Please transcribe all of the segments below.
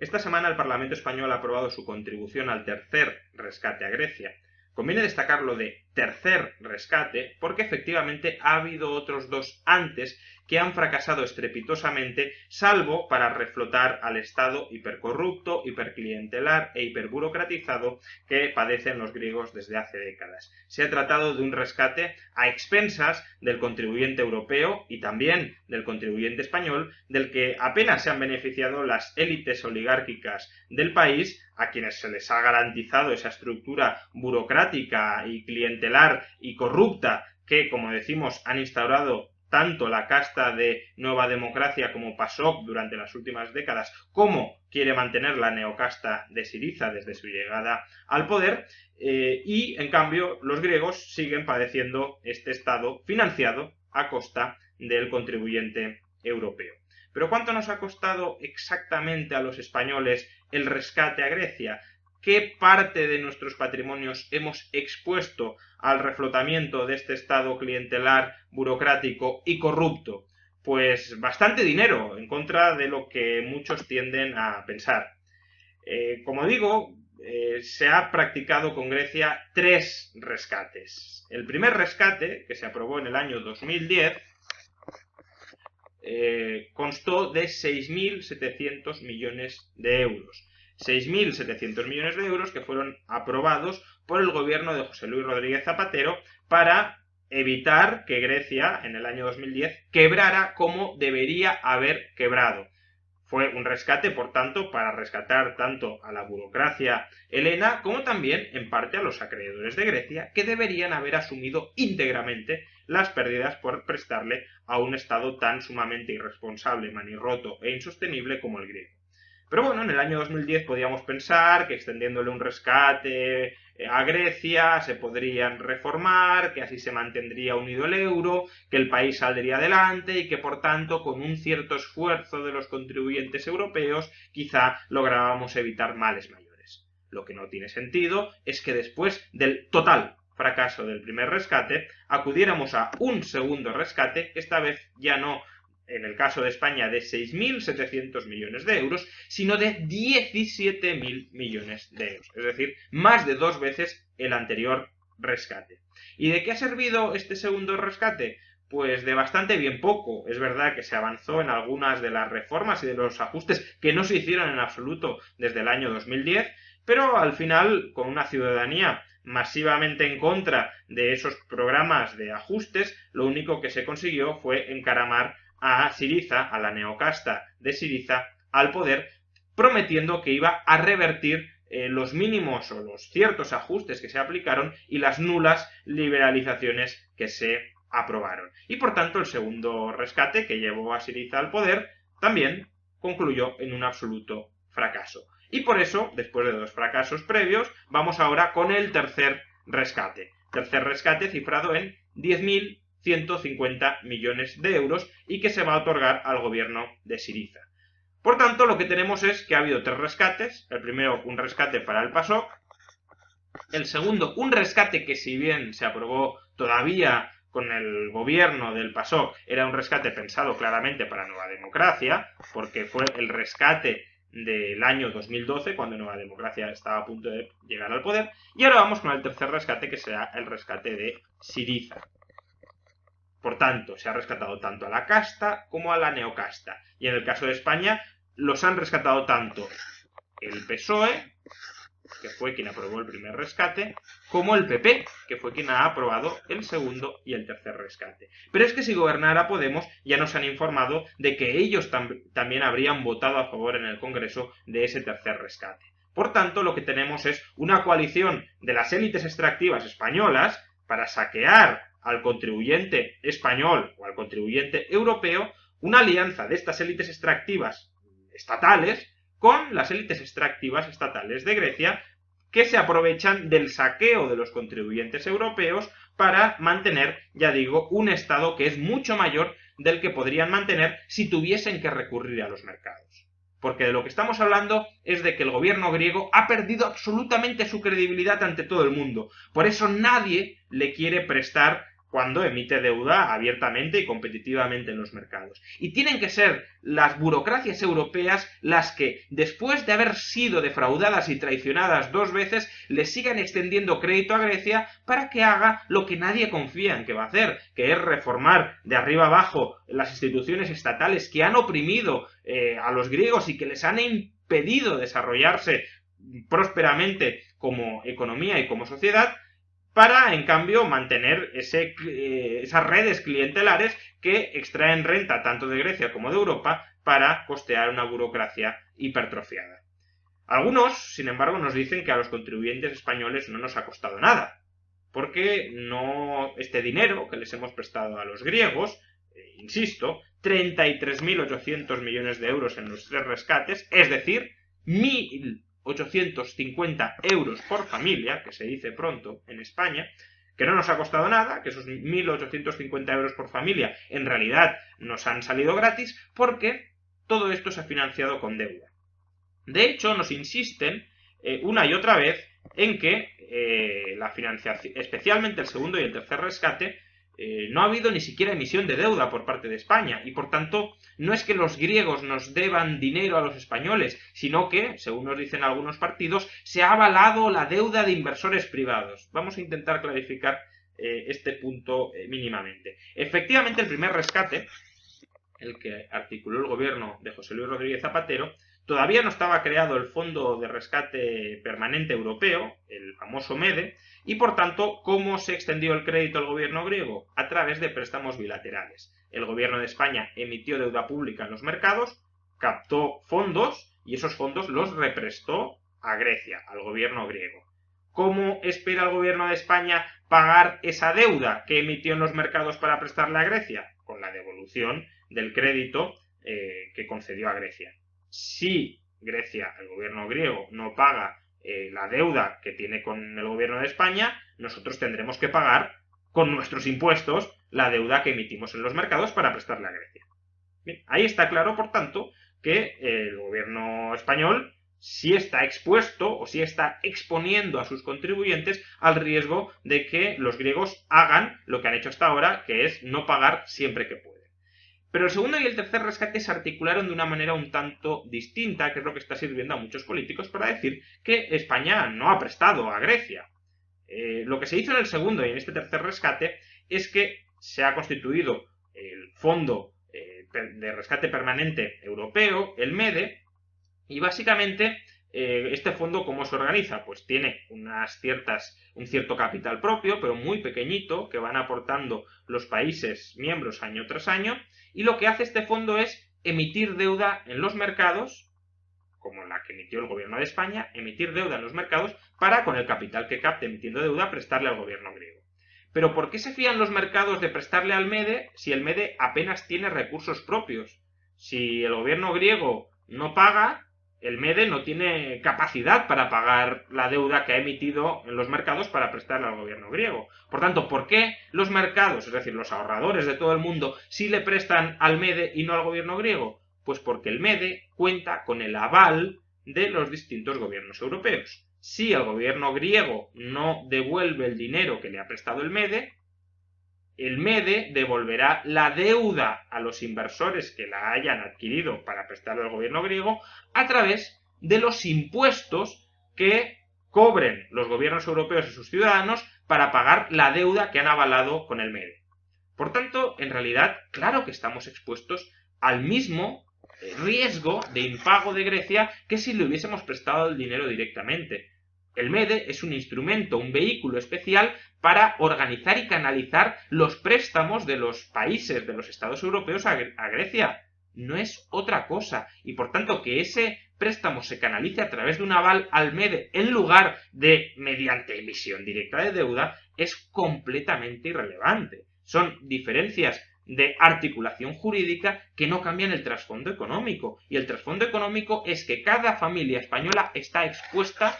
esta semana el Parlamento español ha aprobado su contribución al tercer rescate a Grecia. Conviene destacar lo de tercer rescate porque efectivamente ha habido otros dos antes que han fracasado estrepitosamente, salvo para reflotar al Estado hipercorrupto, hiperclientelar e hiperburocratizado que padecen los griegos desde hace décadas. Se ha tratado de un rescate a expensas del contribuyente europeo y también del contribuyente español, del que apenas se han beneficiado las élites oligárquicas del país, a quienes se les ha garantizado esa estructura burocrática y clientelar y corrupta que, como decimos, han instaurado tanto la casta de Nueva Democracia como PASOK durante las últimas décadas, como quiere mantener la neocasta de Syriza desde su llegada al poder, y en cambio los griegos siguen padeciendo este estado financiado a costa del contribuyente europeo. ¿Pero cuánto nos ha costado exactamente a los españoles el rescate a Grecia? ¿Qué parte de nuestros patrimonios hemos expuesto al reflotamiento de este estado clientelar, burocrático y corrupto? Pues bastante dinero, en contra de lo que muchos tienden a pensar. Como digo, se ha practicado con Grecia 3 rescates. El primer rescate, que se aprobó en el año 2010, constó de 6.700 millones de euros. 6.700 millones de euros que fueron aprobados por el gobierno de José Luis Rodríguez Zapatero para evitar que Grecia en el año 2010 quebrara como debería haber quebrado. Fue un rescate, por tanto, para rescatar tanto a la burocracia helena como también, en parte, a los acreedores de Grecia, que deberían haber asumido íntegramente las pérdidas por prestarle a un Estado tan sumamente irresponsable, manirroto e insostenible como el griego. Pero bueno, en el año 2010 podíamos pensar que extendiéndole un rescate a Grecia se podrían reformar, que así se mantendría unido el euro, que el país saldría adelante y que por tanto con un cierto esfuerzo de los contribuyentes europeos quizá lográbamos evitar males mayores. Lo que no tiene sentido es que después del total fracaso del primer rescate acudiéramos a un segundo rescate, esta vez ya no en el caso de España de 6.700 millones de euros, sino de 17.000 millones de euros. Es decir, más de 2 veces el anterior rescate. ¿Y de qué ha servido este segundo rescate? Pues de bastante bien poco. Es verdad que se avanzó en algunas de las reformas y de los ajustes que no se hicieron en absoluto desde el año 2010, pero al final, con una ciudadanía masivamente en contra de esos programas de ajustes, lo único que se consiguió fue encaramar a Syriza, a la neocasta de Syriza, al poder, prometiendo que iba a revertir los mínimos o los ciertos ajustes que se aplicaron y las nulas liberalizaciones que se aprobaron. Y por tanto el segundo rescate que llevó a Syriza al poder también concluyó en un absoluto fracaso. Y por eso, después de 2 fracasos previos, vamos ahora con el tercer rescate. Tercer rescate cifrado en 10.150 millones de euros y que se va a otorgar al gobierno de Syriza. Por tanto, lo que tenemos es que ha habido 3 rescates. El primero, un rescate para el PASOK. El segundo, un rescate que, si bien se aprobó todavía con el gobierno del PASOK, era un rescate pensado claramente para Nueva Democracia, porque fue el rescate del año 2012, cuando Nueva Democracia estaba a punto de llegar al poder. Y ahora vamos con el tercer rescate, que será el rescate de Syriza. Por tanto, se ha rescatado tanto a la casta como a la neocasta. Y en el caso de España, los han rescatado tanto el PSOE, que fue quien aprobó el primer rescate, como el PP, que fue quien ha aprobado el segundo y el tercer rescate. Pero es que si gobernara Podemos, ya nos han informado de que ellos también habrían votado a favor en el Congreso de ese tercer rescate. Por tanto, lo que tenemos es una coalición de las élites extractivas españolas para saquear al contribuyente español o al contribuyente europeo, una alianza de estas élites extractivas estatales con las élites extractivas estatales de Grecia, que se aprovechan del saqueo de los contribuyentes europeos para mantener, ya digo, un Estado que es mucho mayor del que podrían mantener si tuviesen que recurrir a los mercados. Porque de lo que estamos hablando es de que el gobierno griego ha perdido absolutamente su credibilidad ante todo el mundo. Por eso nadie le quiere prestar cuando emite deuda abiertamente y competitivamente en los mercados. Y tienen que ser las burocracias europeas las que, después de haber sido defraudadas y traicionadas 2 veces, le sigan extendiendo crédito a Grecia para que haga lo que nadie confía en que va a hacer, que es reformar de arriba abajo las instituciones estatales que han oprimido a los griegos y que les han impedido desarrollarse prósperamente como economía y como sociedad, para, en cambio, mantener esas redes clientelares que extraen renta tanto de Grecia como de Europa para costear una burocracia hipertrofiada. Algunos, sin embargo, nos dicen que a los contribuyentes españoles no nos ha costado nada, porque este dinero que les hemos prestado a los griegos, insisto, 33.800 millones de euros en los 3 rescates, es decir, 1.850 euros por familia, que se dice pronto en España, que no nos ha costado nada, que esos 1.850 euros por familia en realidad nos han salido gratis, porque todo esto se ha financiado con deuda. De hecho, nos insisten una y otra vez en que la financiación, especialmente el segundo y el tercer rescate, no ha habido ni siquiera emisión de deuda por parte de España, y por tanto no es que los griegos nos deban dinero a los españoles, sino que, según nos dicen algunos partidos, se ha avalado la deuda de inversores privados. Vamos a intentar clarificar este punto mínimamente. Efectivamente, el primer rescate, el que articuló el gobierno de José Luis Rodríguez Zapatero, todavía no estaba creado el Fondo de Rescate Permanente Europeo, el famoso MEDE, y por tanto, ¿cómo se extendió el crédito al gobierno griego? A través de préstamos bilaterales. El gobierno de España emitió deuda pública en los mercados, captó fondos y esos fondos los represtó a Grecia, al gobierno griego. ¿Cómo espera el gobierno de España pagar esa deuda que emitió en los mercados para prestarle a Grecia? Con la devolución del crédito que concedió a Grecia. Si Grecia, el gobierno griego, no paga la deuda que tiene con el gobierno de España, nosotros tendremos que pagar con nuestros impuestos la deuda que emitimos en los mercados para prestarle a Grecia. Bien, ahí está claro, por tanto, que el gobierno español sí está expuesto o sí está exponiendo a sus contribuyentes al riesgo de que los griegos hagan lo que han hecho hasta ahora, que es no pagar siempre que pueden. Pero el segundo y el tercer rescate se articularon de una manera un tanto distinta, que es lo que está sirviendo a muchos políticos para decir que España no ha prestado a Grecia. Lo que se hizo en el segundo y en este tercer rescate es que se ha constituido el Fondo de Rescate Permanente Europeo, el MEDE, y básicamente este fondo, ¿cómo se organiza? Pues tiene un cierto capital propio, pero muy pequeñito, que van aportando los países miembros año tras año, y lo que hace este fondo es emitir deuda en los mercados, como la que emitió el gobierno de España, emitir deuda en los mercados para, con el capital que capte emitiendo deuda, prestarle al gobierno griego. Pero ¿por qué se fían los mercados de prestarle al MEDE si el MEDE apenas tiene recursos propios? Si el gobierno griego no paga, el MEDE no tiene capacidad para pagar la deuda que ha emitido en los mercados para prestarle al gobierno griego. Por tanto, ¿por qué los mercados, es decir, los ahorradores de todo el mundo, sí le prestan al MEDE y no al gobierno griego? Pues porque el MEDE cuenta con el aval de los distintos gobiernos europeos. Si el gobierno griego no devuelve el dinero que le ha prestado el MEDE devolverá la deuda a los inversores que la hayan adquirido para prestarle al gobierno griego a través de los impuestos que cobren los gobiernos europeos y sus ciudadanos para pagar la deuda que han avalado con el MEDE. Por tanto, en realidad, claro que estamos expuestos al mismo riesgo de impago de Grecia que si le hubiésemos prestado el dinero directamente. El MEDE es un instrumento, un vehículo especial para organizar y canalizar los préstamos de los países, de los estados europeos a Grecia. No es otra cosa. Y por tanto, que ese préstamo se canalice a través de un aval al MEDE en lugar de mediante emisión directa de deuda es completamente irrelevante. Son diferencias de articulación jurídica que no cambian el trasfondo económico. Y el trasfondo económico es que cada familia española está expuesta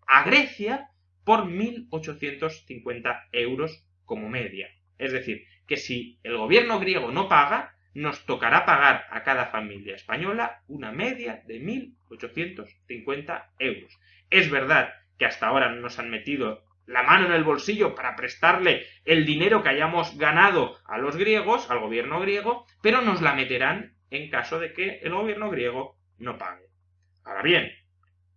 a Grecia por 1.850 euros como media. Es decir, que si el gobierno griego no paga, nos tocará pagar a cada familia española una media de 1.850 euros. Es verdad que hasta ahora no nos han metido la mano en el bolsillo para prestarle el dinero que hayamos ganado a los griegos, al gobierno griego, pero nos la meterán en caso de que el gobierno griego no pague. Ahora bien,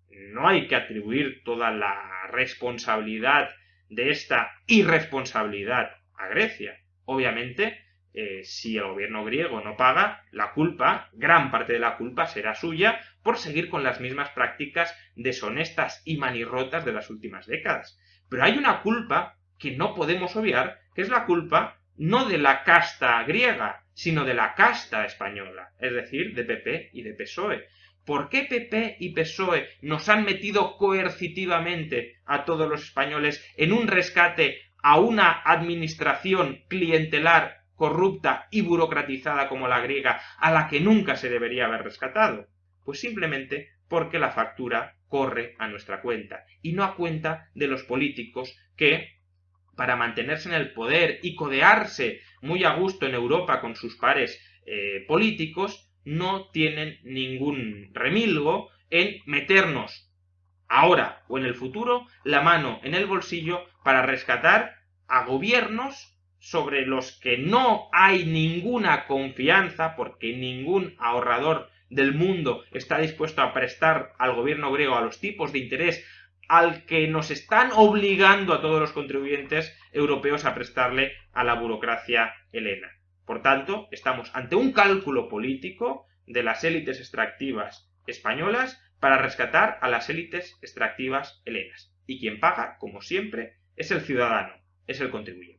no hay que atribuir toda la responsabilidad de esta irresponsabilidad a Grecia. Obviamente, si el gobierno griego no paga, la culpa, gran parte de la culpa, será suya por seguir con las mismas prácticas deshonestas y manirrotas de las últimas décadas. Pero hay una culpa que no podemos obviar, que es la culpa no de la casta griega, sino de la casta española, es decir, de PP y de PSOE. ¿Por qué PP y PSOE nos han metido coercitivamente a todos los españoles en un rescate a una administración clientelar, corrupta y burocratizada como la griega, a la que nunca se debería haber rescatado? Pues simplemente porque la factura corre a nuestra cuenta y no a cuenta de los políticos que, para mantenerse en el poder y codearse muy a gusto en Europa con sus pares políticos, no tienen ningún remilgo en meternos ahora o en el futuro la mano en el bolsillo para rescatar a gobiernos sobre los que no hay ninguna confianza, porque ningún ahorrador del mundo está dispuesto a prestar al gobierno griego a los tipos de interés al que nos están obligando a todos los contribuyentes europeos a prestarle a la burocracia helena. Por tanto, estamos ante un cálculo político de las élites extractivas españolas para rescatar a las élites extractivas helenas. Y quien paga, como siempre, es el ciudadano, es el contribuyente.